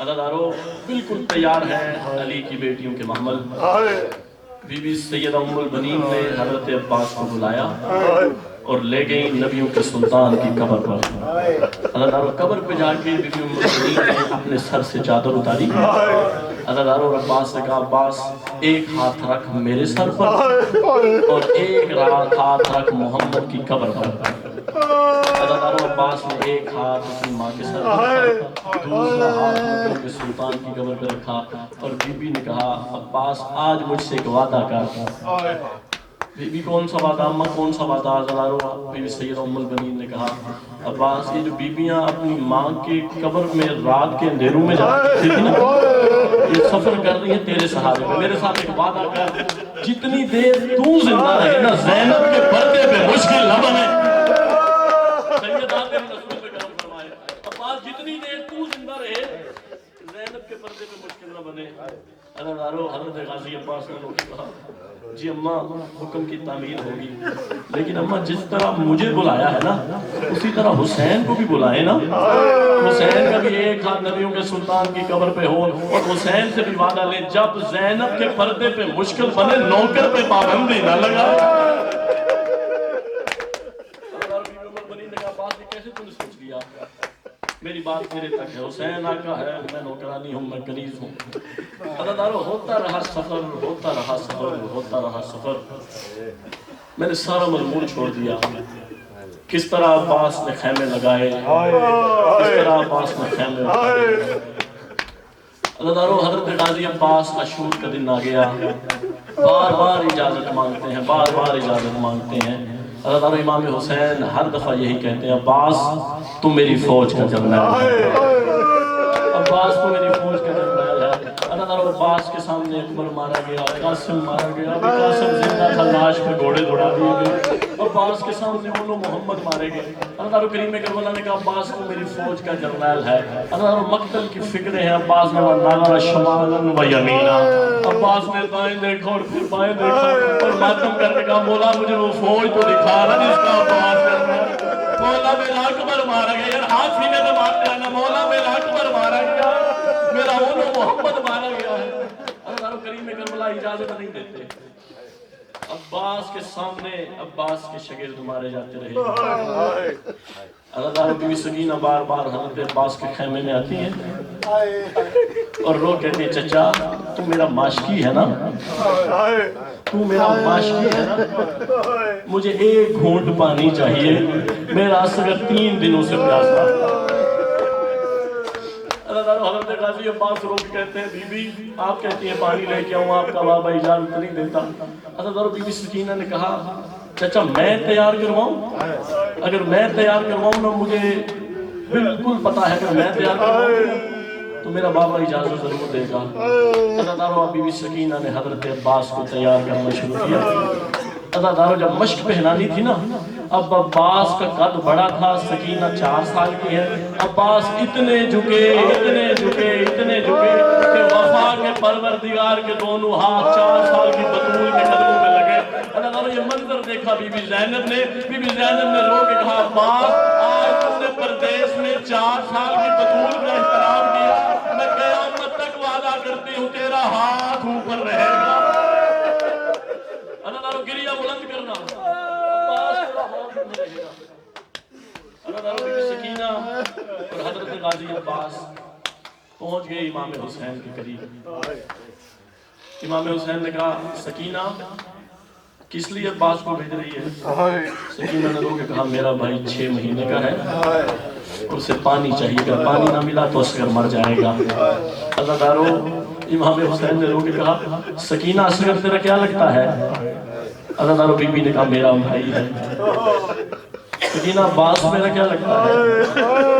عزادارو بالکل تیار ہے علی کی بیٹیوں کے محمل. بی بی سیدہ ام البنین نے حضرت عباس کو بلایا اور لے گئی نبیوں کے سلطان کی قبر پر. عزادارو قبر پہ جا کے بی بی ام البنین نے اپنے سر سے چادر اتاری. عزادارو عباس نے کہا عباس ایک ہاتھ رکھ میرے سر پر اور ایک ہاتھ رکھ محمد کی قبر پر. عزادارو عباس نے ایک ہاتھ اپنی ماں کے سر پر، دوسرا ہاتھ نبیوں کے سلطان کی قبر پہ رکھا اور بی بی نے کہا عباس آج مجھ سے ایک وعدہ کر. بی بی کون سا وعدہ اماں کون سا وعدہ؟ عزادارو بی بی سیدہ ام البنین نے کہا عباس یہ جو بیویاں اپنی ماں کے قبر میں رات کے اندھیروں میں جاتی تھی نا یہ سفر کر رہی ہیں تیرے سہارے پہ. میرے ساتھ ایک وعدہ کر جتنی دیر تو زندہ رہے نا زینب کے پردے پہ مشکل نہ بنے. سیدہ تیری نسلوں پہ کرم فرمائے. عباس جتنی دیر تو زندہ رہے زینب کے پردے پہ مشکل نہ بنے. عزیزانو حضرت غازی عباس نے روک کہا جی اماں حکم کی تعمیل ہوگی لیکن اماں جس طرح مجھے بلایا ہے نا اسی طرح حسین کو بھی بلائے نا. حسین کا بھی ایک ہاتھ نبیوں کے سلطان کی قبر پہ ہو اور حسین سے بھی وعدہ لے جب زینب کے پردے پہ مشکل بنے نوکر پہ پابندی نہ لگا. کیسے تم نے سوچ لیا میری بات میرے تک ہے حسین آقا ہے میں نوکرانی ہوں میں کنیز ہوں. عزیزانو ہوتا رہا سفر ہوتا رہا سفر ہوتا رہا سفر. میں نے سارا مضمون چھوڑ دیا کس طرح عباس نے خیمے لگائے کس طرح عباس نے خیمے لگائے. عزیزانو حضرت غازی عباس عاشور کا دن آ گیا. بار بار اجازت مانگتے ہیں بار بار اجازت مانگتے ہیں. عزیزانو امام حسین ہر دفعہ یہی کہتے ہیں عباس تم میری فوج کا جرنیل ہے عباس تو میری فوج کا جرنیل ہے. عزیزانو عباس کے سامنے اکبر مارا گیا قاسم مارا گیا قاسم زندہ تھا لاش پہ گھوڑے دوڑا دیے گئے. عباس کے سامنے اولو محمد مارے گئے. عزیزانو کریم کربلا نے کہا عباس تو میری فوج کا جرنیل ہے. عزیزانو مقتل کی فکریں ہیں. عباس نے نظر شمالا و یمینا عباس نے دائیں دیکھا اور پھر بائیں دیکھا اور ماتم کر کے کہا مولا مجھے وہ فوج تو دکھا رہا جس کا عباس کرنا ہے. مولا میرا اکبر مارا گیا یار ہاتھ سینے پہ مارتے ہیں نا. مولا میرا اکبر مارا گیا میرا اولو محمد مارا گیا ہے. عزیزانو کریم کربلا اجازت نہیں دیتے. عباس کے سامنے عباس کے شاگرد مارے جاتے رہے. عزیزانو بی بی سکینہ بار بار حضرت عباس کے خیمے میں آتی ہیں اور رو کہتے ہیں چچا تو میرا معاشقی ہے نا تو میرا معاشقی ہے نا مجھے ایک گھونٹ پانی چاہیے میرا اصغر 3 دنوں سے پیاسا. حضرت غازی عباس رو کے کہتے ہیں بی بی آپ کہتی ہیں پانی لے کے آؤں آپ کا بابا اجازت نہیں دیتا. حضرت بی بی سکینہ نے کہا چچا میں تیار کرواؤں اگر میں تیار کرواؤں نا مجھے بالکل پتا ہے کہ میں تیار کرواؤں تو میرا بابا اجازت ضرور دے گا. عزیزانو بی بی سکینہ نے حضرت عباس کو تیار کرنا شروع کیا. عزیزانو جب مشق پہنانی تھی نا اب عباس کا قد بڑا تھا سکینہ 4 سال کی ہے. عباس اتنے جھکے اتنے جھکے اتنے جھکے کہ وفا کے پروردگار کے دونوں ہاتھ 4 سال کی بطول کے قدموں پہ لگے. عزیزانو یہ منظر دیکھا بی بی زینب نے رو کے کہا عباس آج تم نے پردیس میں 4 سال کی بطول کا احترام کیا میں قیامت تک وعدہ کرتی ہوں تیرا ہاتھ اوپر رہے گا. عزیزانو گریہ بلند کرنا عباس تیرا ہاتھ اوپر رہے گا. عزیزانو بی بی سکینہ اور حضرت غازی عباس پہنچ گئے امام حسین کے قریب. امام حسین نے کہا سکینہ کس لیے عباس کو بھیج رہی ہے. سکینہ نے رو کے کہا میرا بھائی 6 مہینے کا ہے اسے پانی چاہیے اگر پانی نہ ملا تو اصغر مر جائے گا. عزیزانو امام حسین نے رو کے کہا سکینہ اصغر تیرا کیا لگتا ہے. عزیزانو بی بی نے کہا میرا بھائی ہے. سکینہ عباس میرا کیا لگتا ہے.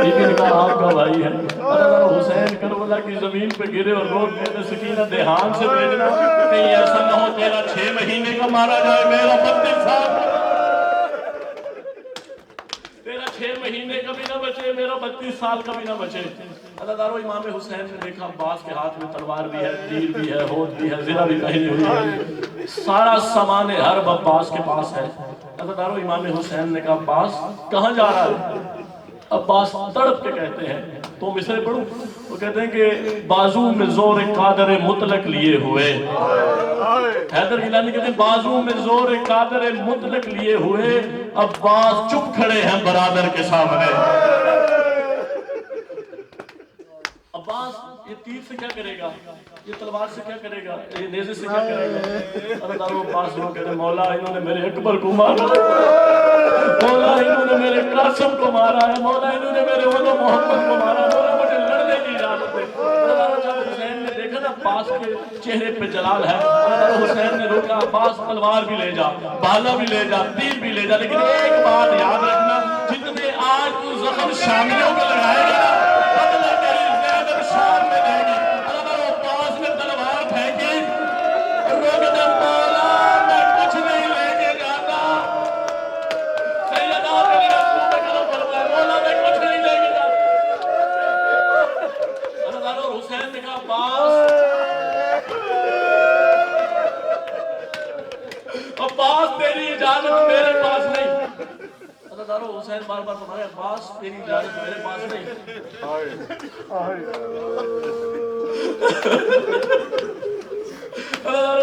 بی بی نے کہا آپ کا بھائی ہے. عزیزانو حسین کربلا کی زمین پہ گرے اور رو کہتے سکینہ دیہان سے بھیجنا کہیں ایسا نہ ہو تیرا 6 مہینے کا مارا جائے میرا 32 سال تیرا 6 مہینے کا بھی نہ بچے میرا 32 سال کا بھی نہ بچے. عزیزانو امام حسین نے دیکھا عباس کے ہاتھ میں تلوار بھی ہے تیر بھی ہے ہونٹ بھی ہے زرہ بھی پہنی ہوئی ہے سارا سامان حرب عباس کے پاس ہے. عزیزانو امام حسین نے کہا عباس کہاں جا رہا ہے. عباس تڑپ کے کہتے ہیں تو مصرے پڑھوں وہ کہتے ہیں کہ بازو میں زور قادر مطلق لیے ہوئے. حیدر گیلانی کہتے ہیں بازو میں زور قادر مطلق لیے ہوئے عباس چپ کھڑے ہیں برادر کے سامنے. عباس یہ تیر سے کیا کرے گا یہ تلوار سے کیا کرے گا یہ نیزے سے کیا کرے گا. عزیزانو عباس رو کہتے ہیں مولا انہوں نے میرے اکبر کو مارا مولا انہوں نے میرے قاسم کو مارا ہے مولا انہوں نے میرے اولو محمد کو مارا مولا مجھے لڑنے کی اجازت دے. جب حسین نے دیکھا نا عباس کے چہرے پہ جلال ہے حسین نے روکا عباس تلوار بھی لے جا بھالا بھی لے جا تیر بھی لے جا لیکن ایک بات یاد رکھنا جتنے آج تو زخم شامیوں کو لگائے گا بدلہ تیری زینب شام میں دے گی. عباس نے تلوار پھینکی اور روک دے مولا میں کچھ نہیں لے کے جاتا سیدہ میری رسول میں کلم کرتا ہے مولا میں کچھ نہیں لے کے جاتا. حسین نے کہا عزادارو حسین بار بار فرمایا عباس تیری اجازت میرے پاس نہیں.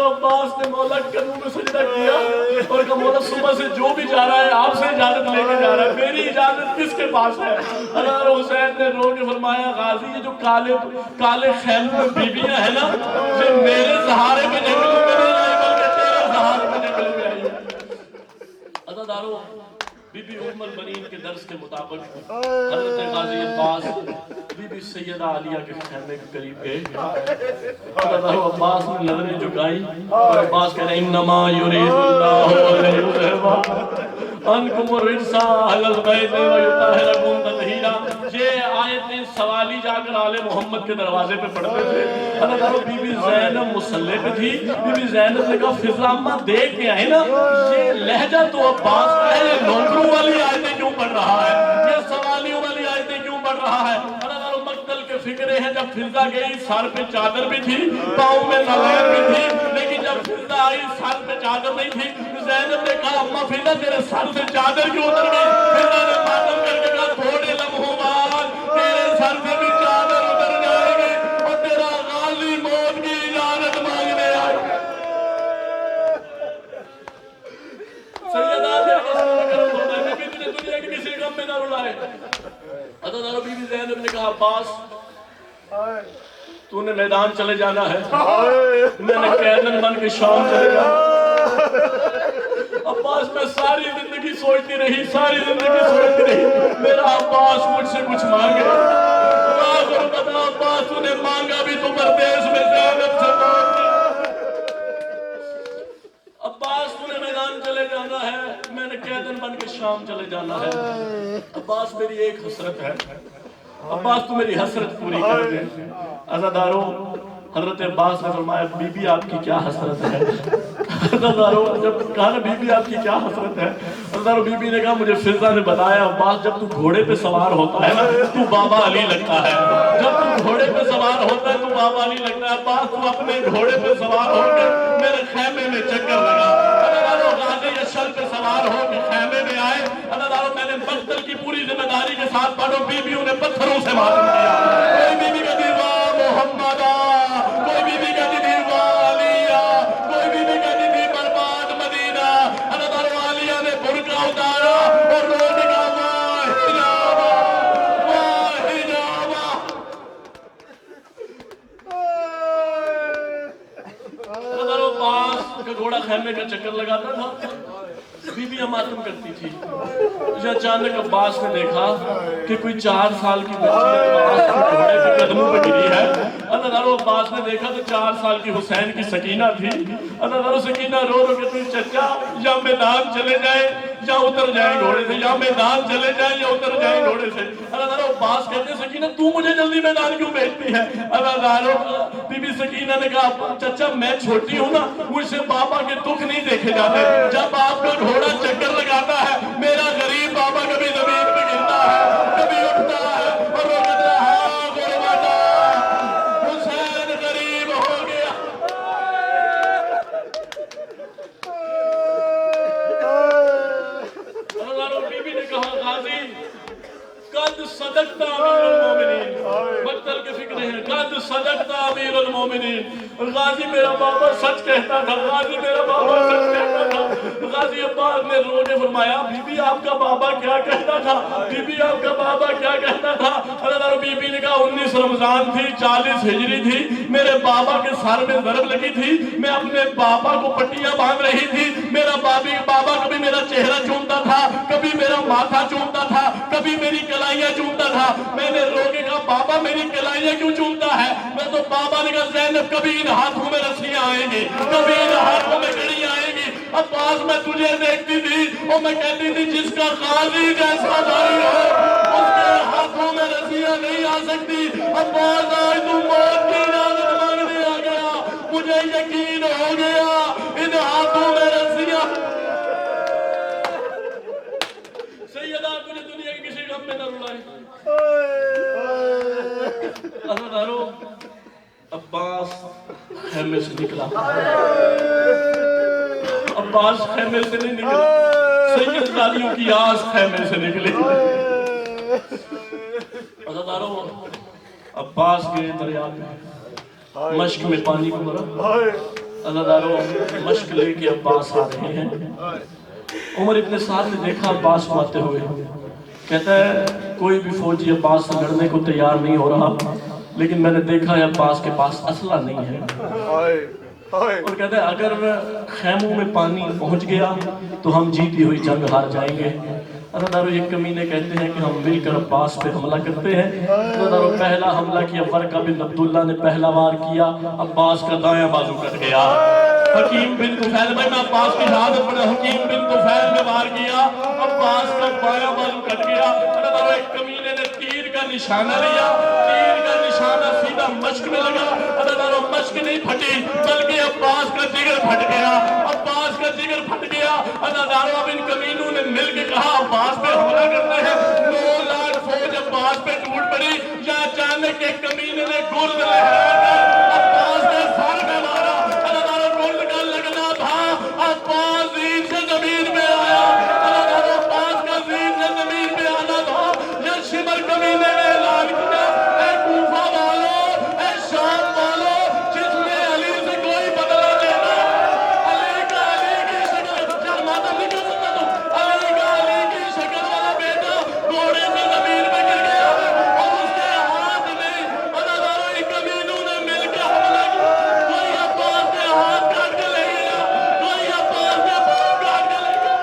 عباس نے مولا کے قدموں میں سجدہ کیا اور کہا مولا صبح سے جو بھی جا رہا ہے آپ سے اجازت لے کے جا رہا ہے, میری اجازت کس کے پاس ہے؟ حضرت حسین نے رو کے فرمایا غازی یہ جو کالے خیموں میں بیویاں ہیں نا یہ میرے سہارے میں جنگل میں نہیں آئی بلکہ تیرے سہارے میں جنگل میں آئی. عزادارو بی بی ام البنین کے درس کے مطابق حضرت غازی عباس بی بی سیدہ عالیہ کے خیمے کے قریب گئے. حضرت عباس نے نظریں جھکائی اور عباس کہہ رہے انما یرید اللہ لیذہب عنکم الرجس اہل البیت ویطہرکم تطہیرا. یہ آیتیں سوالی جا کر آل محمد کے دروازے پہ پڑھتے تھے. حضرت بی بی زینب مصلی پہ تھی. بی بی زینب نے کہا فضا اماں دیکھ کے آئے نا یہ لہجہ تو عباس کا ہے, یہ نوکروں والی آیتیں کیوں پڑھ رہا ہے, یہ سوالیوں والی آیتیں کیوں پڑھ رہا ہے. حضرت مقتل کے فکرے ہیں جب فضا گئی سر پہ چادر بھی تھی پاؤں میں نالین بھی تھی, لیکن جب فضا آئی سر پہ چادر نہیں تھی. زینب نے کہا اماں فضا تیرے سر سے چادر کیوں اتر گئی؟ فضا نے ماتم کر کے کہا تھوڑے لمحوں بعد تیرے سر سے بھی چادر اتر جائے گی اور تیرا غازی موت کی اجازت مانگنے آئے. سیدہ دنیا کے کسی غم میں نہ رلائے. حضرت بی بی زینب نے کہا عباس تو نے میدان چلے جانا ہے, میں نے قیدن بن کے شام چلے جانا. عباس میں ساری زندگی سوچتی رہی میرا عباس مجھ سے کچھ مانگے. آخر بتا عباس تو نے مانگا بھی تو پردیس میں زینب سے مانگا. عباس تو نے میدان چلے جانا ہے, میں نے قیدن بن کے شام چلے جانا ہے. عباس میری ایک حسرت ہے, عباس تو میری حسرت پوری کر دے. عزادارو حضرت عباس نے فرمایا بی بی آپ کی کیا حسرت ہے؟ عزادارو جب کہا نا بی بی آپ کی کیا حسرت ہے, عزادارو بی بی نے کہا مجھے فضا نے بتایا عباس جب تو گھوڑے پہ سوار ہوتا ہے نا تو بابا علی لگتا ہے, جب تو گھوڑے پہ سوار ہوتا ہے تو بابا علی لگتا ہے. عباس تو اپنے گھوڑے پہ سوار ہو کے میرے خیمے میں چکر لگا. عزادارو غازی اشل پہ سوار ہو کے خیمے میں آئے. عزادارو میں نے مقتل کی پوری ذمہ داری کے ساتھ پڑھو بیویوں نے پتھروں سے ماتم کیا. کوئی بیوی کا دیوار محمد, کوئی بیوی کا دیوار علیہ, کوئی بیوی کا دیوار برباد مدینہ. حضرت عالیہ نے برقع اتارا اور رونے کا واہ حجابہ واہ حجابہ. حضرت عباس کا گھوڑا خیمے کا چکر لگاتا تھا, بیویاں ماتم کرتی تھی. اچانک عباس نے دیکھا کہ کوئی 4 سال کی بچی عباس کے گھوڑے کے قدموں پہ گری ہے. حضرت عباس نے دیکھا تو 4 سال کی حسین کی سکینہ تھی. حضرت سکینہ رو رو کے چچا یا میدان چلے جائیں یا اتر جائیں گھوڑے سے, یا میدان چلے جائیں یا اتر جائیں گھوڑے سے. حضرت عباس کہتے ہیں سکینہ تو مجھے جلدی میدان کیوں بھیجتی ہے؟ حضرت بی بی سکینہ نے کہا چچا میں چھوٹی ہوں نا, مجھ سے بابا کے دکھ نہیں دیکھے جاتے. جب آپ کا گھوڑا چکر لگاتا ہے میرا غریب بابا کبھی زمین پہ گرتا ہے کبھی اٹھتا ہے اور وہ کہتا ہے ہاں غربتا حسین غریب ہو گیا. اللہ بی بی نے کہا غازی قد صدقت امیر المومنین, مقتل کے فکر ہیں قد صدقت امیر المومنین. غازی میرا بابا سچ کہتا تھا, غازی میرا بابا سچ کہتا تھا. غازی عباس نے رو کے فرمایا بی بی آپ کا بابا کیا کہتا تھا, بی بی آپ کا بابا کیا کہتا تھا؟ حضرت بی بی نے کہا 19 رمضان تھی 40 ہجری تھی, میرے بابا کے سر میں ضرب لگی تھی, میں اپنے بابا کو پٹیاں باندھ رہی تھی. میرا بابا کبھی میرا چہرہ چومتا تھا, کبھی میرا ماتھا چومتا تھا, کبھی میری کلائیاں چومتا تھا. میں نے رو کے کہا بابا میری کلائیاں کیوں چومتا ہے؟ میں تو بابا نے کہا زینب کبھی ان ہاتھوں میں رسیاں آئیں گی, کبھی ان ہاتھوں میں گھڑیاں آئیں گی. عباس میں تجھے دیکھتی تھی اور میں کہتی تھی جس کا قاضی جیسا بھائی ہو اس کے ہاتھوں میں رسیاں نہیں آ سکتی. عباس آج تو موت کی اجازت مانگنے آ گیا, مجھے یقین ہو گیا ان ہاتھوں میں رسیاں. سیدہ تجھے دنیا کے کسی غم میں نہ رلائے. عزادارو عباس خیمے سے نکلا, عباس خیمے سے نہیں نکلا, سید زادیوں کی آس خیمے سے نکلی. عزاداروں عباس کے دریا میں مشک میں پانی کو بھرا. عزاداروں مشک لے کے عباس آ رہے ہیں. عمر ابن سعد نے دیکھا عباس کو آتے ہوئے. کہتا ہے کوئی بھی فوجی عباس سے لڑنے کو تیار نہیں ہو رہا, لیکن میں نے دیکھا ہے عباس کے پاس اسلحہ نہیں ہے. اور کہتا ہے اگر خیموں میں پانی پہنچ گیا تو ہم جیتی ہوئی جنگ ہار جائیں گے. عزاداروں یہ کمینے کہتے ہیں کہ ہم مل کر عباس پہ حملہ کرتے ہیں. عزاداروں پہلا حملہ کیا ورقہ بن عبداللہ نے پہلا وار کیا. عباس کا دایاں بازو کٹ گیا. حکیم بن طفیل, بھائی میں عباس کی شہادت پڑھا, حکیم بن طفیل نے وار کیا, عباس کا بایاں بازو کٹ گیا. عزاداروں ایک کمینے نے تیر کا نشانہ لیا, تیر کا نشانہ سیدھا مشک میں لگا. عزاداروں مشک نہیں پھٹی بلکہ عباس کا جگر پھٹ گیا. عباس کا جگر پھٹ گیا. عزاداروں اب ان کمینوں نے مل کے کہا عباس پہ حملہ کرتے ہیں. 9 لاکھ فوج عباس پہ ٹوٹ پڑی. یا اچانک ایک کمینے نے گرد لہرا کر عباس کے سر میں مارا. عزاداروں گرد کا لگنا تھا, عباس زمین سے زمین میں آیا. عزاداروں عباس کا زمین سے زمین میں آنا تھا. یہ شمر کمینے نے اعلان کیا, اے کوفہ والو, اے شام والو, جس نے علی سے کوئی بدلہ لینا, علی کا علی کی شکل, چل ماتم نہیں کر سکتا تو, علی کا علی کی شکل والا بیٹا گھوڑے سے زمین میں گر گیا اور اس کے ہاتھ میں. عزاداروں ان کمینوں نے مل کے حملہ کیا. کوئی عباس کے ہاتھ کاٹ کے لے گیا, کوئی عباس کے پاؤں کاٹ کے لے گیا.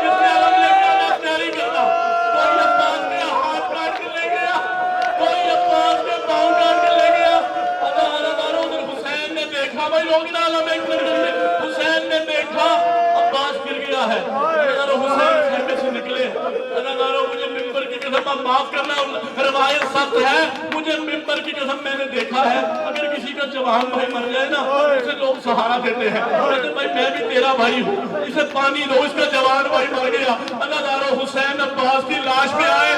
جس نے علم لے کے آواز جاری کرنا, کوئی عباس کے ہاتھ کاٹ کے لے گیا, کوئی عباس کے پاؤں کاٹ کے لے گیا. عزاداروں ادھر حسین نے دیکھا, بھائی لوگ نا علم ایک منٹ میں, حسین نے دیکھا عباس گر گیا ہے. عزاداروں حسین خیمے سے نکلے. عزاداروں مجھے ممبر کی قسم, آپ معاف کرنا روایت سخت ہے, مجھے ممبر کی قسم میں نے دیکھا ہے اگر کسی کا جوان بھائی مر جائے نا اسے لوگ سہارا دیتے ہیں, کہتے ہیں بھائی میں بھی تیرا بھائی ہوں, اسے پانی دو, اس کا جوان بھائی مر گیا. عزاداروں حسین عباس کی لاش پہ آئے